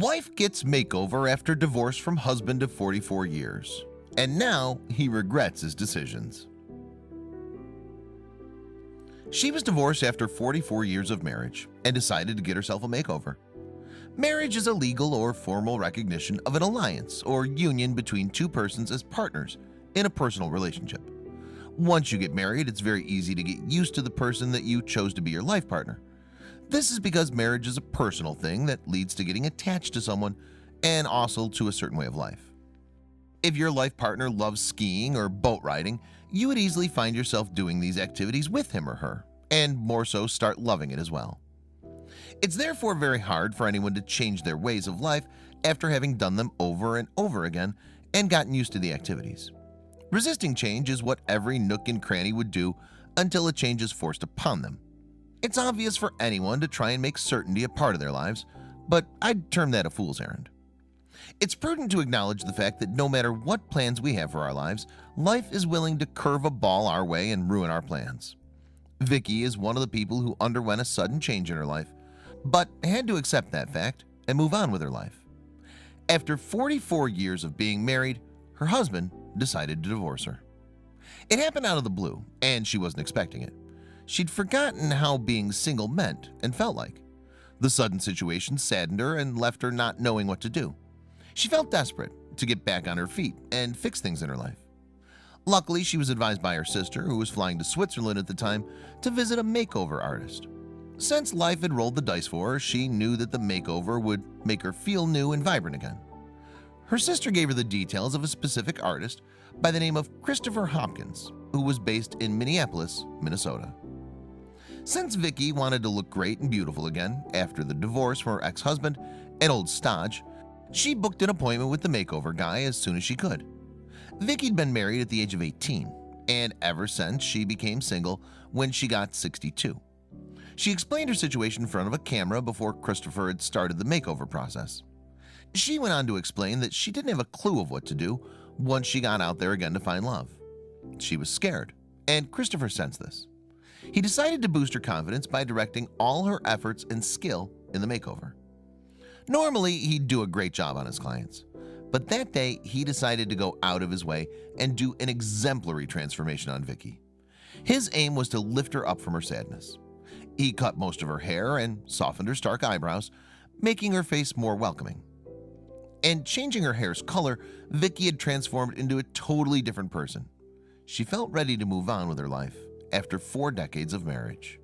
Wife gets makeover after divorce from husband of 44 years, and now he regrets his decisions. She was divorced after 44 years of marriage and decided to get herself a makeover. Marriage is a legal or formal recognition of an alliance or union between two persons as partners in a personal relationship. Once you get married, it's very easy to get used to the person that you chose to be your life partner. This is because marriage is a personal thing that leads to getting attached to someone and also to a certain way of life. If your life partner loves skiing or boat riding, you would easily find yourself doing these activities with him or her, and more so start loving it as well. It's therefore very hard for anyone to change their ways of life after having done them over and over again and gotten used to the activities. Resisting change is what every nook and cranny would do until a change is forced upon them. It's obvious for anyone to try and make certainty a part of their lives, but I'd term that a fool's errand. It's prudent to acknowledge the fact that no matter what plans we have for our lives, life is willing to curve a ball our way and ruin our plans. Vicky is one of the people who underwent a sudden change in her life, but had to accept that fact and move on with her life. After 44 years of being married, her husband decided to divorce her. It happened out of the blue, and she wasn't expecting it. She'd forgotten how being single meant and felt like. The sudden situation saddened her and left her not knowing what to do. She felt desperate to get back on her feet and fix things in her life. Luckily, she was advised by her sister, who was flying to Switzerland at the time, to visit a makeover artist. Since life had rolled the dice for her, she knew that the makeover would make her feel new and vibrant again. Her sister gave her the details of a specific artist by the name of Christopher Hopkins, who was based in Minneapolis, Minnesota. Since Vicky wanted to look great and beautiful again after the divorce from her ex-husband, an old stodge, she booked an appointment with the makeover guy as soon as she could. Vicky'd been married at the age of 18, and ever since she became single when she got 62. She explained her situation in front of a camera before Christopher had started the makeover process. She went on to explain that she didn't have a clue of what to do once she got out there again to find love. She was scared, and Christopher sensed this. He decided to boost her confidence by directing all her efforts and skill in the makeover. Normally, he'd do a great job on his clients, but that day he decided to go out of his way and do an exemplary transformation on Vicky. His aim was to lift her up from her sadness. He cut most of her hair and softened her stark eyebrows, making her face more welcoming. And changing her hair's color, Vicky had transformed into a totally different person. She felt ready to move on with her life after 4 decades of marriage.